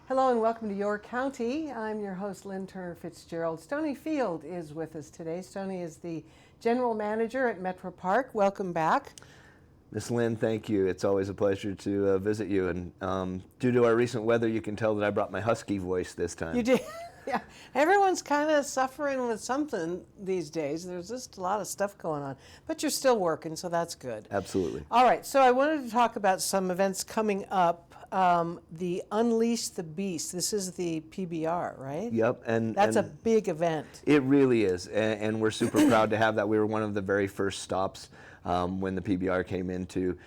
Hello and welcome to Your County. I'm your host, Lynn Turner Fitzgerald. Stoney Field is with us today. Stoney is the General Manager at MetraPark. Welcome back. Miss Lynn, thank you. It's always a pleasure to visit you. And due to our recent weather, you can tell that I brought my husky voice this time. You did? Yeah. Everyone's kind of suffering with something these days. There's just a lot of stuff going on. But you're still working, so that's good. Absolutely. All right, so I wanted to talk about some events coming up. The Unleash the Beast. This is the PBR, right? Yep. And that's a big event. It really is. And we're super proud to have that. We were one of the very first stops when the PBR came into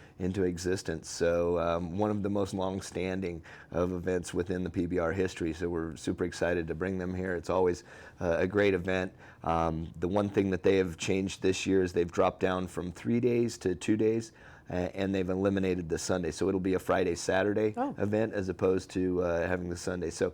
existence. So one of the most long-standing of events within the PBR history. So we're super excited to bring them here. It's always a great event. The one thing that they have changed this year is they've dropped down from 3 days to 2 days. And they've eliminated the Sunday, so it'll be a Friday-Saturday event as opposed to having the Sunday. So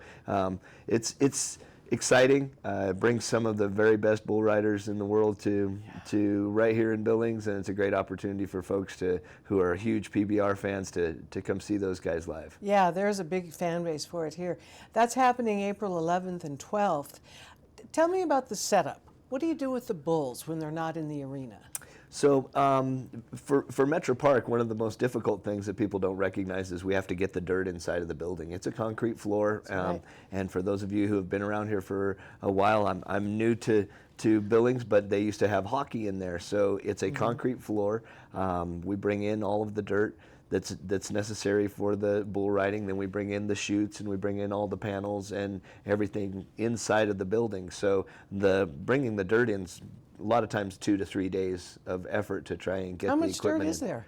it's exciting. It brings some of the very best bull riders in the world to right here in Billings, and it's a great opportunity for folks who are huge PBR fans to come see those guys live. Yeah, there's a big fan base for it here. That's happening April 11th and 12th. Tell me about the setup. What do you do with the bulls when they're not in the arena? So for MetraPark, one of the most difficult things that people don't recognize is we have to get the dirt inside of the building. It's a concrete floor, right. And for those of you who have been around here for a while, I'm new to Billings, but they used to have hockey in there. So it's a concrete floor. We bring in all of the dirt that's necessary for the bull riding. Then we bring in the chutes and we bring in all the panels and everything inside of the building. So bringing the dirt in, a lot of times 2 to 3 days of effort to try and get the equipment in. How much dirt is there?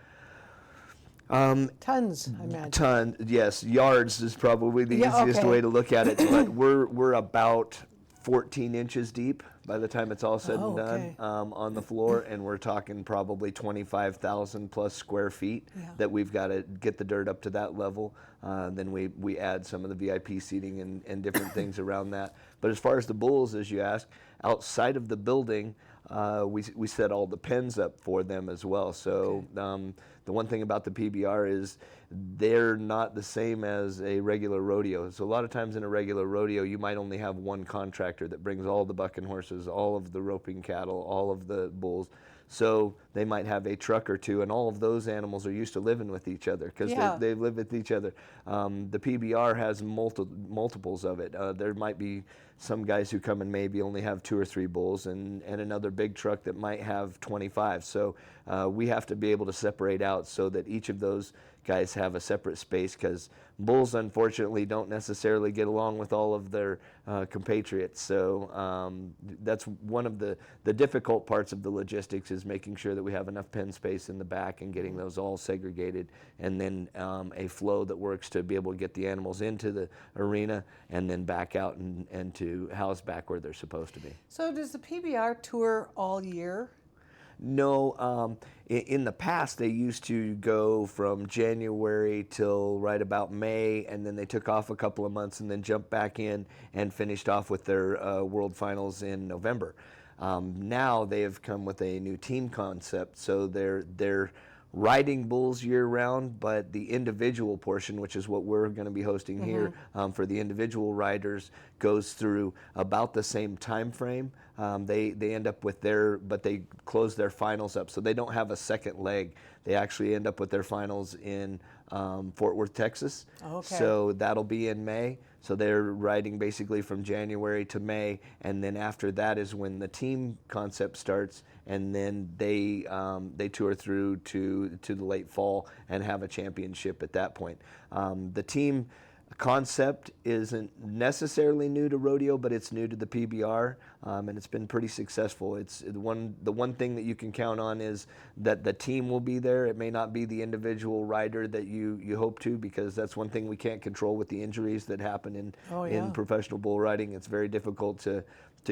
Tons, I imagine. Ton, yes. Yards is probably the easiest way to look at it. But we're about 14 inches deep by the time it's all said and done on the floor, and we're talking probably 25,000 plus square feet that we've got to get the dirt up to that level. Then we add some of the VIP seating and different things around that. But as far as the bulls, as you ask, outside of the building, we set all the pens up for them as well. So the one thing about the PBR is they're not the same as a regular rodeo. So a lot of times in a regular rodeo, you might only have one contractor that brings all the bucking horses, all of the roping cattle, all of the bulls. So they might have a truck or two, and all of those animals are used to living with each other because they live with each other. The PBR has multiples of it. There might be some guys who come and maybe only have 2 or 3 bulls, and another big truck that might have 25. So we have to be able to separate out so that each of those guys have a separate space, because bulls unfortunately don't necessarily get along with all of their compatriots. So that's one of the difficult parts of the logistics, is making sure that we have enough pen space in the back and getting those all segregated, and then a flow that works to be able to get the animals into the arena and then back out and to house back where they're supposed to be. So does the PBR tour all year? No, in the past they used to go from January till right about May, and then they took off a couple of months and then jumped back in and finished off with their World Finals in November. Now they have come with a new team concept, so they're riding bulls year-round, but the individual portion, which is what we're going to be hosting here for the individual riders, goes through about the same time frame. They end up with but they close their finals up, so they don't have a second leg. They actually end up with their finals in Fort Worth, Texas. So that'll be in May. So they're riding basically from January to May, and then after that is when the team concept starts, and then they tour through to the late fall and have a championship at that point. The team concept isn't necessarily new to rodeo, but it's new to the PBR, and it's been pretty successful. It's the one thing that you can count on is that the team will be there. It may not be the individual rider that you hope to, because that's one thing we can't control with the injuries that happen in professional bull riding. It's very difficult to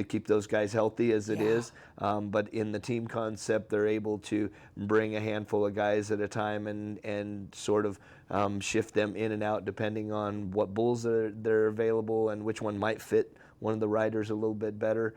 keep those guys healthy as it is. But in the team concept, they're able to bring a handful of guys at a time and sort of shift them in and out depending on what bulls they're available and which one might fit one of the riders a little bit better.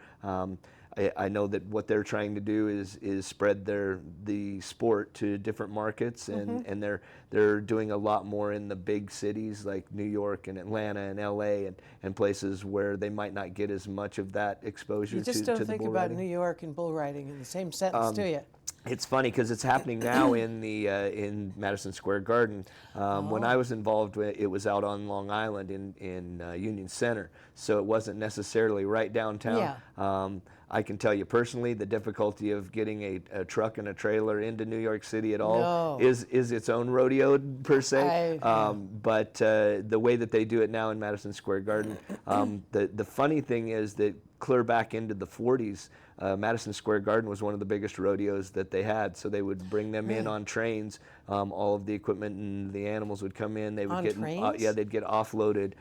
I know that what they're trying to do is spread the sport to different markets, and they're doing a lot more in the big cities like New York and Atlanta and LA and places where they might not get as much of that exposure You just to don't the think bull about riding. New York and bull riding in the same sentence, do you? It's funny because it's happening now in Madison Square Garden. When I was involved, it was out on Long Island in Union Center, so it wasn't necessarily right downtown. Yeah. I can tell you personally, the difficulty of getting a truck and a trailer into New York City at all No. is its own rodeo per se. Yeah. But the way that they do it now in Madison Square Garden, the funny thing is that clear back into the 40s, Madison Square Garden was one of the biggest rodeos that they had. So they would bring them in on trains. All of the equipment and the animals would come in. They would On get trains? yeah, they'd get offloaded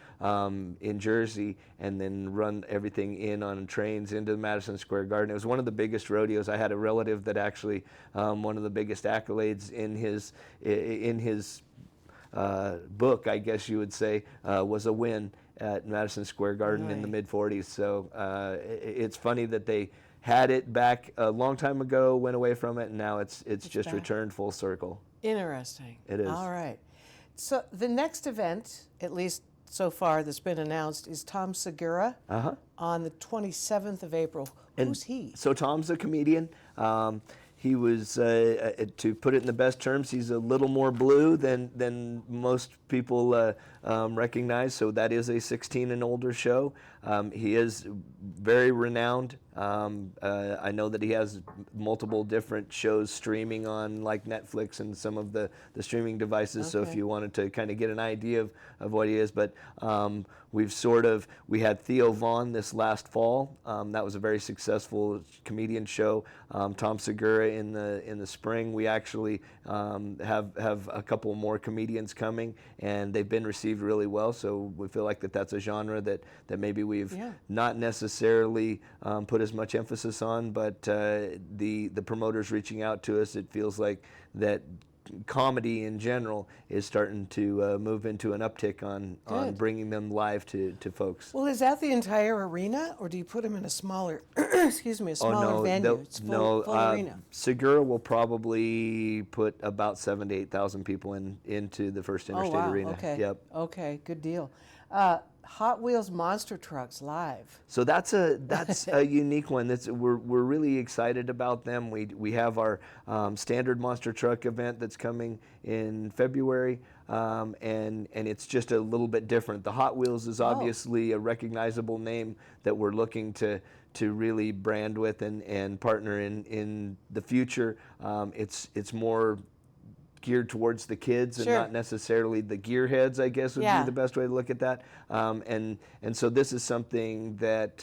in Jersey and then run everything in on trains into Madison Square Garden. It was one of the biggest rodeos. I had a relative that actually one of the biggest accolades in his book, I guess you would say, was a win at Madison Square Garden in the mid 40s. So it's funny that they had it back a long time ago, went away from it, and now it's just back. returned full circle. Interesting. It is. All right. So the next event, at least so far that's been announced, is Tom Segura on the 27th of April. Who's he? So Tom's a comedian. He was, to put it in the best terms, he's a little more blue than most people recognize. So that is a 16 and older show. He is very renowned. I know that he has multiple different shows streaming on like Netflix and some of the streaming devices. So if you wanted to kind of get an idea of what he is, but we had Theo Vaughn this last fall. That was a very successful comedian show. Tom Segura in the spring. We actually have a couple more comedians coming, and they've been received really well. So we feel like that's a genre that maybe we've not necessarily put as much emphasis on, but the promoters reaching out to us, it feels like that comedy in general is starting to move into an uptick on bringing them live to folks. Well, is that the entire arena, or do you put him in a smaller, excuse me, a smaller venue? It's full arena. Segura will probably put about 7,000 to 8,000 people into the First Interstate Arena. Okay. Yep. Okay, good deal. Hot Wheels monster trucks live. So that's a unique one. We're really excited about them. We have our standard monster truck event that's coming in February, and it's just a little bit different. The Hot Wheels is obviously a recognizable name that we're looking to really brand with and partner in the future. It's more geared towards the kids and not necessarily the gearheads, I guess would be the best way to look at that. And so this is something that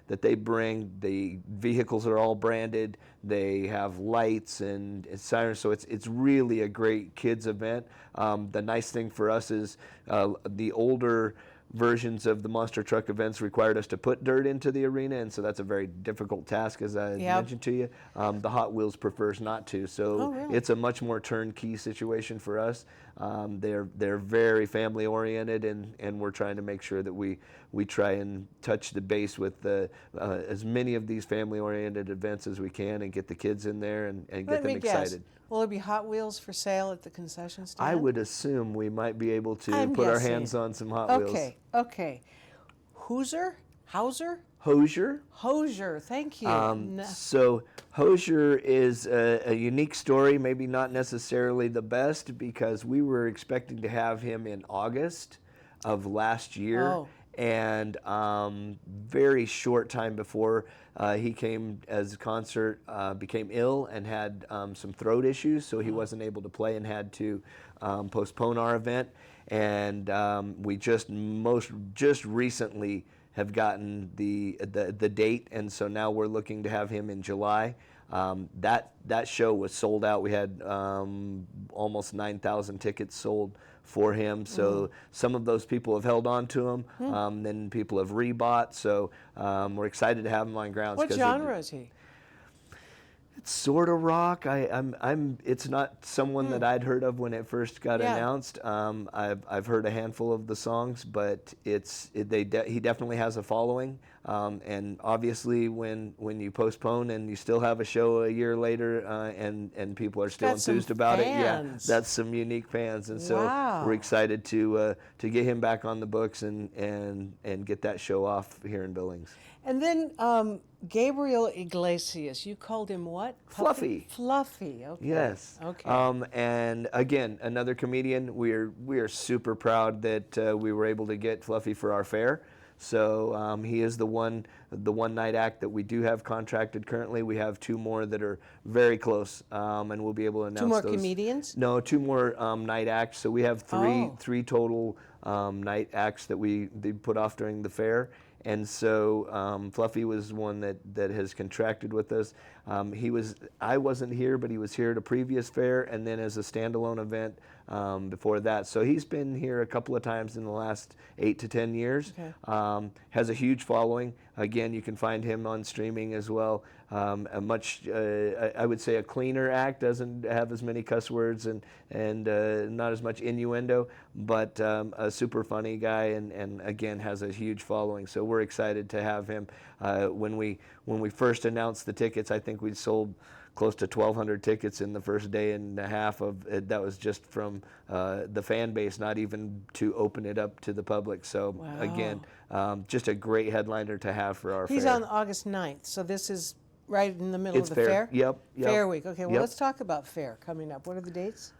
they bring. The vehicles are all branded. They have lights and sirens, so it's really a great kids event. The nice thing for us is the older versions of the monster truck events required us to put dirt into the arena, and so that's a very difficult task, as I mentioned to you. The Hot Wheels prefers not to, so it's a much more turnkey situation for us. They're very family oriented, and we're trying to make sure that we try and touch the base with as many of these family oriented events as we can, and get the kids in there and get them excited. Will there be Hot Wheels for sale at the concession stand? I would assume we might be able to put our hands on some Hot Wheels. Okay. Hauser? Hosier, thank you. So Hosier is a unique story, maybe not necessarily the best, because we were expecting to have him in August of last year, and very short time before he came as a concert, became ill and had some throat issues, so he wasn't able to play and had to postpone our event. And we just recently have gotten the date, and so now we're looking to have him in July. That show was sold out. We had almost 9,000 tickets sold for him. So some of those people have held on to him. Then people have rebought. So we're excited to have him on grounds. What genre is he? It's sort of rock. It's not someone that I'd heard of when it first got announced. I've heard a handful of the songs, but he definitely has a following. And obviously, when you postpone and you still have a show a year later, and people are still got some enthused about it, yeah, fans. that's some unique fans. And so Wow. we're excited to get him back on the books and get that show off here in Billings. And then Gabriel Iglesias, you called him what? Fluffy. Fluffy, okay. Yes. Okay. And again, another comedian. We are super proud that we were able to get Fluffy for our fair. So he is the one night act that we do have contracted currently. We have two more that are very close, and we'll be able to announce Two more those. comedians? No, two more night acts. So we have Oh. three total night acts that they put off during the fair. And so Fluffy was one that has contracted with us. I wasn't here, but he was here at a previous fair, and then as a standalone event before that. So he's been here a couple of times in the last 8 to 10 years. Okay. Has a huge following. Again, you can find him on streaming as well. A much, I would say, a cleaner act. Doesn't have as many cuss words and not as much innuendo, but a super funny guy, and again has a huge following. So we're excited to have him. When we first announced the tickets, I think we'd sold close to 1,200 tickets in the first day and a half of it. That was just from the fan base, not even to open it up to the public. So Wow. again, just a great headliner to have for our He's fair. on August 9th, so this is right in the middle It's of the fair? Yep. Fair week. Okay, well, Yep. let's talk about fair coming up. What are the dates?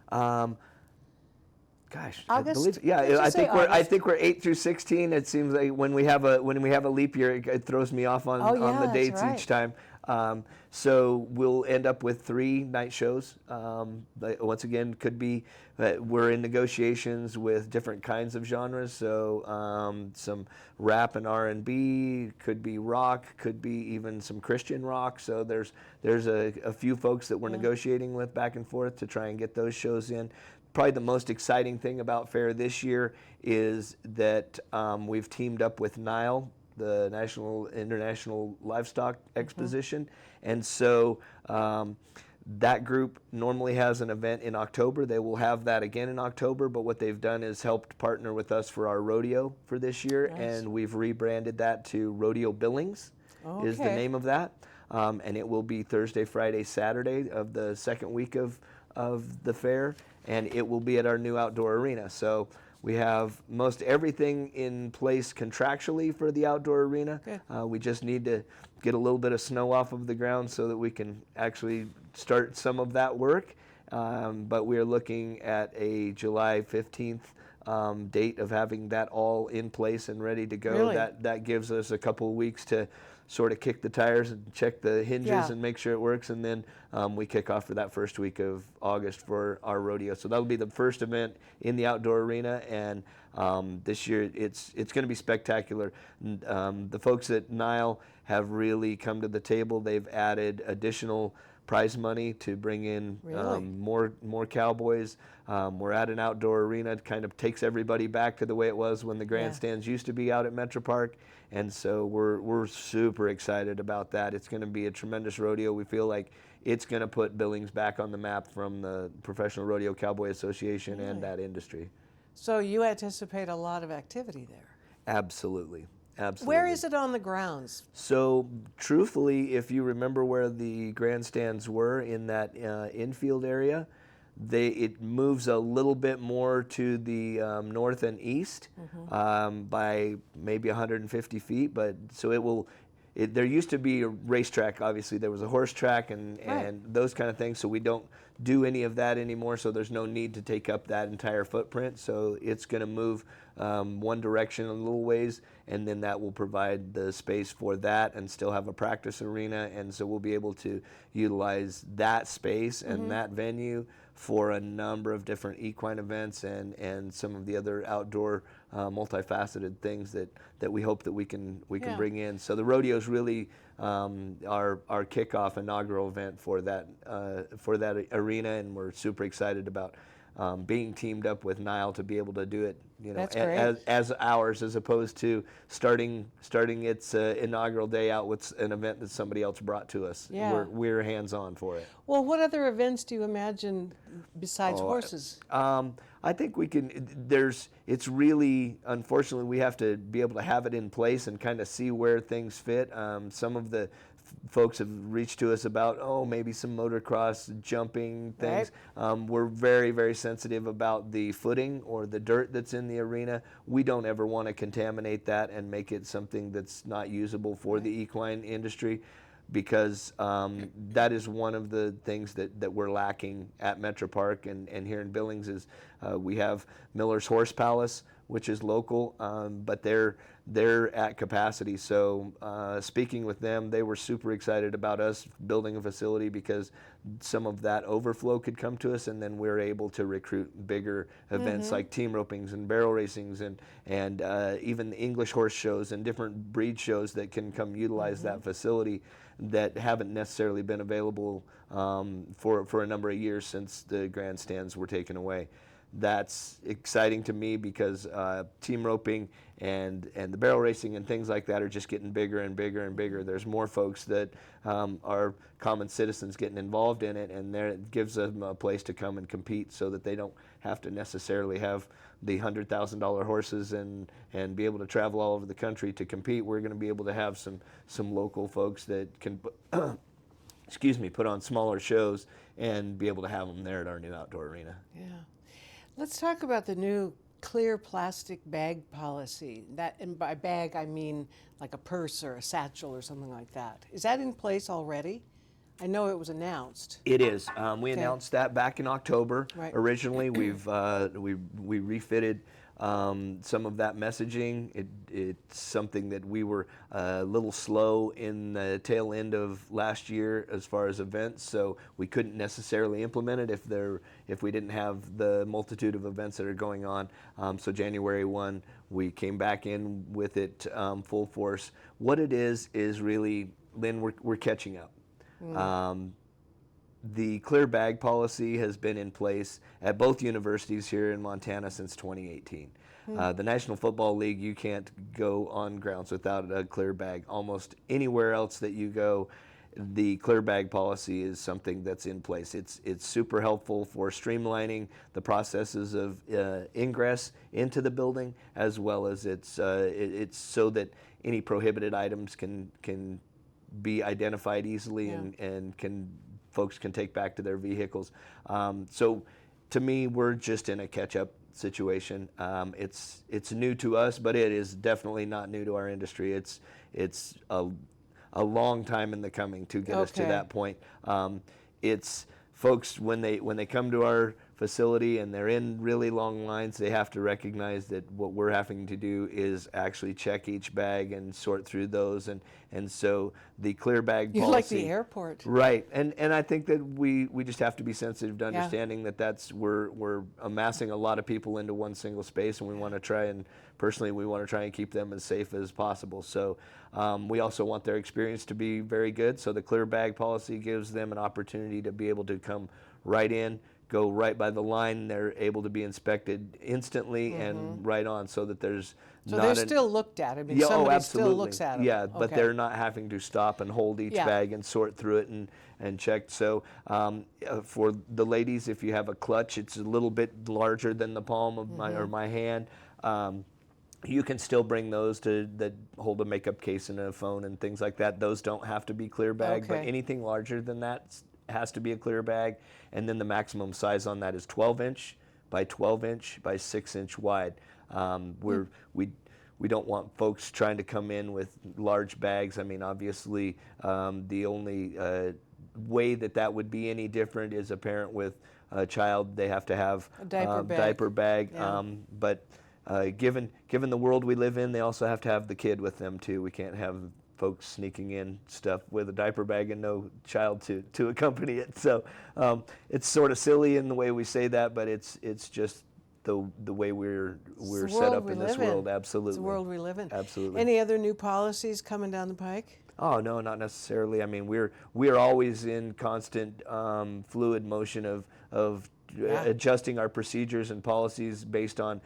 Gosh, August? I believe, yeah, Did you I say think we're August? 8 through 16. It seems like when we have a leap year, it throws me off on, Oh, yeah, on the that's dates right. each time. So we'll end up with 3 night shows. Once again, could be we're in negotiations with different kinds of genres. So some rap and R&B, could be rock, could be even some Christian rock. So there's a few folks that we're negotiating with back and forth to try and get those shows in. Probably the most exciting thing about Fair this year is that we've teamed up with Nile, the International Livestock Exposition. And so that group normally has an event in October. They will have that again in October, but what they've done is helped partner with us for our rodeo for this year, Nice. and we've rebranded that to Rodeo Billings is the Okay. name of that. And it will be Thursday, Friday, Saturday of the second week of the fair, and it will be at our new outdoor arena. So we have most everything in place contractually for the outdoor arena. Good. We just need to get a little bit of snow off of the ground so that we can actually start some of that work. But we are looking at a July 15th date of having that all in place and ready to go. Really? That gives us a couple of weeks to sort of kick the tires and check the hinges Yeah. and make sure it works, and then we kick off for that first week of August for our rodeo. So that'll be the first event in the outdoor arena, and this year it's going to be spectacular. The folks at Nile have really come to the table. They've added additional prize money to bring in Really? more cowboys. We're at an outdoor arena. It kind of takes everybody back to the way it was when the grandstands used to be out at MetraPark. And so we're super excited about that. It's going to be a tremendous rodeo. We feel like it's going to put Billings back on the map from the Professional Rodeo Cowboy Association and that industry. So you anticipate a lot of activity there. Absolutely. Absolutely. Where is it on the grounds? So, truthfully, if you remember where the grandstands were in that infield area, it moves a little bit more to the north and east by maybe 150 feet. But so it will. There used to be a racetrack. Obviously, there was a horse track and those kind of things. So we don't do any of that anymore. So there's no need to take up that entire footprint. So it's going to move one direction a little ways, and then that will provide the space for that and still have a practice arena. And so we'll be able to utilize that space and that venue for a number of different equine events and some of the other outdoor multifaceted things that we hope that we can bring in. So the rodeo is really our kickoff inaugural event for that arena, and we're super excited about being teamed up with Nile to be able to do it, That's great. as ours, as opposed to starting its inaugural day out with an event that somebody else brought to us. Yeah. We're hands-on for it. Well, what other events do you imagine besides horses? I think we can. It's really, unfortunately, we have to be able to have it in place and kind of see where things fit. Some of the folks have reached to us about, maybe some motocross jumping things. Right. We're very, very sensitive about the footing or the dirt that's in the arena. We don't ever want to contaminate that and make it something that's not usable for the equine industry, because that is one of the things that we're lacking at MetraPark and here in Billings is we have Miller's Horse Palace, which is local, but they're at capacity. So speaking with them, they were super excited about us building a facility because some of that overflow could come to us, and then we're able to recruit bigger events like team ropings and barrel racings and even English horse shows and different breed shows that can come utilize that facility that haven't necessarily been available for a number of years since the grandstands were taken away. That's exciting to me because team roping and the barrel racing and things like that are just getting bigger and bigger and bigger. There's more folks that are common citizens getting involved in it, and it gives them a place to come and compete so that they don't have to necessarily have the $100,000 horses and be able to travel all over the country to compete. We're going to be able to have some local folks that can put on smaller shows and be able to have them there at our new outdoor arena. Yeah. Let's talk about the new clear plastic bag policy. And by bag, I mean like a purse or a satchel or something like that. Is that in place already? I know it was announced. It is. We announced that back in October. Right. Originally, we refitted some of that messaging. It's something that we were a little slow in the tail end of last year as far as events, so we couldn't necessarily implement it if we didn't have the multitude of events that are going on. So January 1, we came back in with it full force. What it is really, Lynn, we're catching up. The clear bag policy has been in place at both universities here in Montana since 2018. The National Football League, you can't go on grounds without a clear bag. Almost anywhere else that you go, the clear bag policy is something that's in place. It's super helpful for streamlining the processes of ingress into the building, as well as it's so that any prohibited items can be identified easily and folks can take back to their vehicles. So to me, we're just in a catch-up situation. It's new to us, but it is definitely not new to our industry. It's a long time in the coming to get us to that point. It's folks, when they come to our facility and they're in really long lines, they have to recognize that what we're having to do is actually check each bag and sort through those, and so the clear bag policy. You're like the airport. Right, and I think that we just have to be sensitive to understanding that we're amassing a lot of people into one single space, and we want to try and keep them as safe as possible. So we also want their experience to be very good, so the clear bag policy gives them an opportunity to be able to come right in, go right by the line. They're able to be inspected instantly and right on, so that there's so they're still looked at. I mean, somebody still looks at them. Yeah, but they're not having to stop and hold each bag and sort through it and check. So for the ladies, if you have a clutch, it's a little bit larger than the palm of my hand. You can still bring those that hold a makeup case and a phone and things like that. Those don't have to be clear bag, but anything larger than that has to be a clear bag. And then the maximum size on that is 12-inch by 12-inch by 6-inch wide. We don't want folks trying to come in with large bags. I mean, obviously, the only way that would be any different is a parent with a child. They have to have a diaper bag. Yeah. But given the world we live in, they also have to have the kid with them too. We can't have folks sneaking in stuff with a diaper bag and no child to accompany it. So it's sort of silly in the way we say that, but it's just the way we're set up in this world. Absolutely. It's the world we live in. Absolutely. Any other new policies coming down the pike? Oh no, not necessarily. I mean, we're always in constant fluid motion of Yeah. adjusting our procedures and policies based on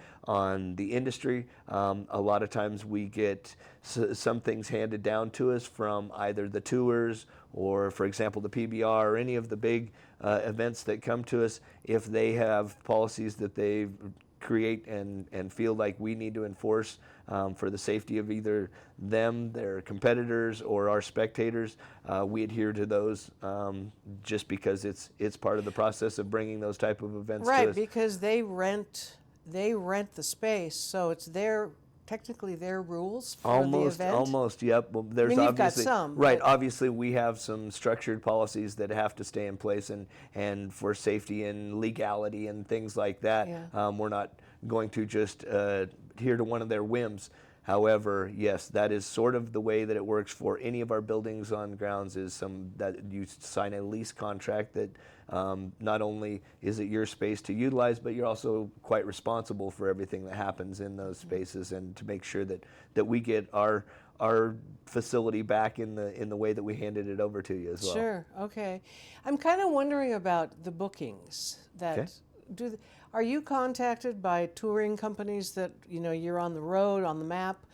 the industry. A lot of times we get some things handed down to us from either the tours or, for example, the PBR or any of the big events that come to us. If they have policies that they create and feel like we need to enforce for the safety of either them, their competitors, or our spectators, we adhere to those just because it's part of the process of bringing those type of events to Right, us. because they rent the space, so it's technically their rules for the event. Almost, yep. Well, there's you've got obviously some, right. but- Obviously, we have some structured policies that have to stay in place, and for safety and legality and things like that. Yeah. We're not going to just adhere to one of their whims. However, yes, that is sort of the way that it works for any of our buildings on grounds. Is that you sign a lease contract that not only is it your space to utilize, but you're also quite responsible for everything that happens in those spaces, and to make sure that we get our facility back in the way that we handed it over to you as well. Sure. Okay. I'm kind of wondering about the bookings that Okay. Are you contacted by touring companies that you're on the road, on the map,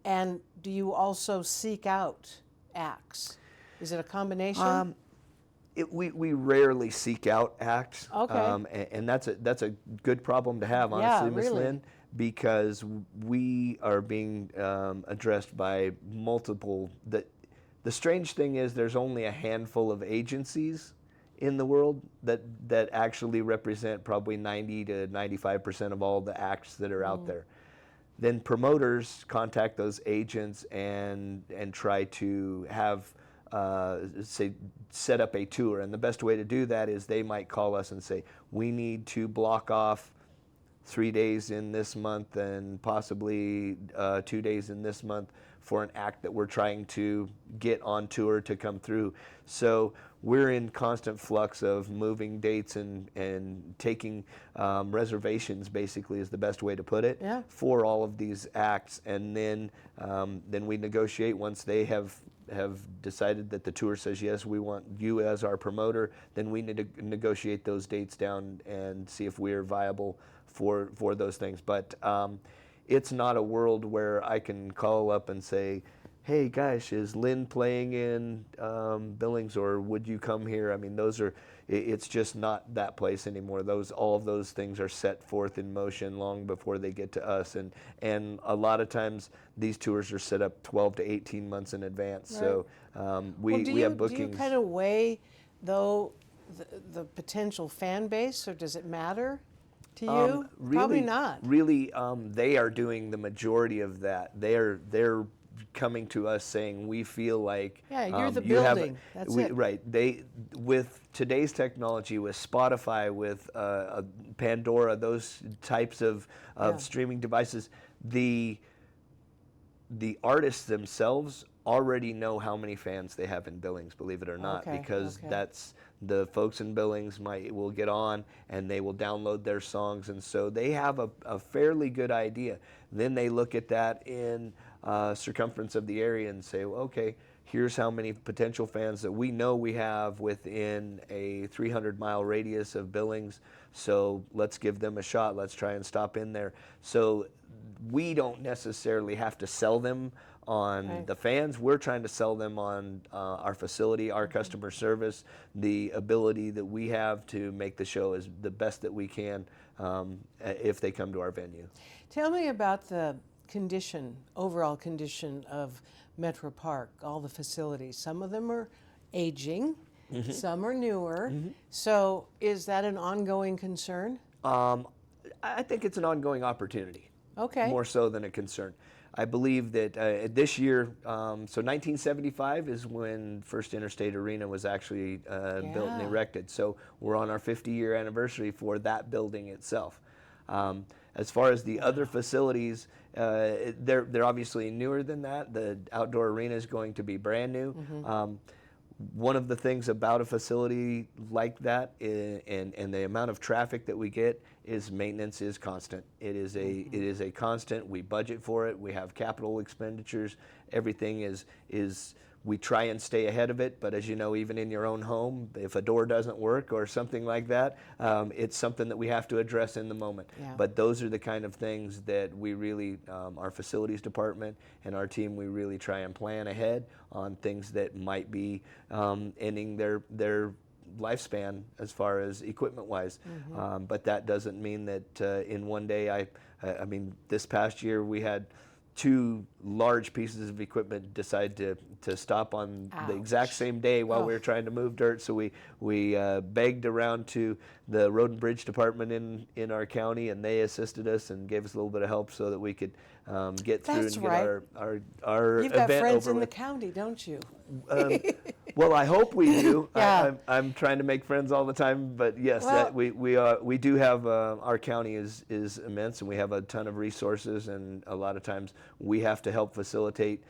and do you also seek out acts? Is it a combination? We rarely seek out acts. Okay. And that's a good problem to have, honestly, Ms. really. Lynn, because we are being addressed by multiple. The strange thing is there's only a handful of agencies in the world that actually represent probably 90 to 95% of all the acts that are out there. Then promoters contact those agents and try to have set up a tour. And the best way to do that is they might call us and say, we need to block off 3 days in this month and possibly 2 days in this month for an act that we're trying to get on tour to come through. So we're in constant flux of moving dates and taking reservations, basically, is the best way to put it, for all of these acts. And then we negotiate once they have decided that the tour says, yes, we want you as our promoter, then we need to negotiate those dates down and see if we're viable for those things. But it's not a world where I can call up and say, hey guys, is Lynn playing in Billings, or would you come here? I mean, it's just not that place anymore. All of those things are set forth in motion long before they get to us, and a lot of times these tours are set up 12 to 18 months in advance. Right. So we have bookings. Do you kind of weigh, though, the potential fan base, or does it matter to you? Really, probably not. Really, they are doing the majority of that. They're coming to us saying, we feel like you're the building. That's it. Right. With today's technology, with Spotify, with Pandora, those types of streaming devices, the artists themselves already know how many fans they have in Billings, believe it or not, because that's the folks in Billings will get on and they will download their songs, and so they have a fairly good idea. Then they look at that in circumference of the area and say, well, okay, here's how many potential fans that we know we have within a 300-mile radius of Billings, so let's give them a shot. Let's try and stop in there. So we don't necessarily have to sell them on the fans. We're trying to sell them on our facility, our customer service, the ability that we have to make the show as the best that we can if they come to our venue. Tell me about the overall condition of MetraPark, all the facilities. Some of them are aging, some are newer. So is that an ongoing concern? I think it's an ongoing opportunity. Okay. More so than a concern. I believe that this year, so 1975 is when First Interstate Arena was actually built and erected. So we're on our 50-year anniversary for that building itself. As far as the other facilities, they're obviously newer than that. The outdoor arena is going to be brand new. One of the things about a facility like that and the amount of traffic that we get is maintenance is constant. It is a constant. We budget for it. We have capital expenditures. Everything is we try and stay ahead of it, but as you know, even in your own home, if a door doesn't work or something like that, it's something that we have to address in the moment. Yeah. But those are the kind of things that we really, our facilities department and our team, we really try and plan ahead on things that might be ending their lifespan as far as equipment wise. But that doesn't mean that in one day, I mean, this past year we had 2 large pieces of equipment decide to stop on the exact same day while we were trying to move dirt. So we begged around to the Road and Bridge Department in our county, and they assisted us and gave us a little bit of help so that we could get through That's and right. get our You've event got friends over in the with. county, don't you? Well, I hope we do. Yeah. I'm trying to make friends all the time, but yes, Well- that we do have our county is immense, and we have a ton of resources, and a lot of times we have to help facilitate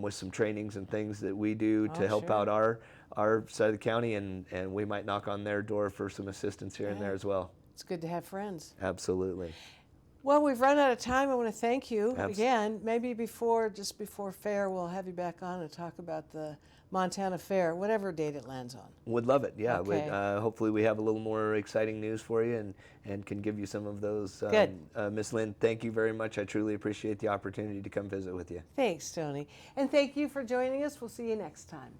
with some trainings and things that we do to help sure. out our side of the county, and we might knock on their door for some assistance here and there as well. It's good to have friends. Absolutely. Well, we've run out of time. I want to thank you Abs- again. Maybe just before fair, we'll have you back on and talk about the Montana Fair, whatever date it lands on. Would love it, yeah. Okay. Hopefully we have a little more exciting news for you and can give you some of those. Good. Miss Lynn, thank you very much. I truly appreciate the opportunity to come visit with you. Thanks, Tony. And thank you for joining us. We'll see you next time.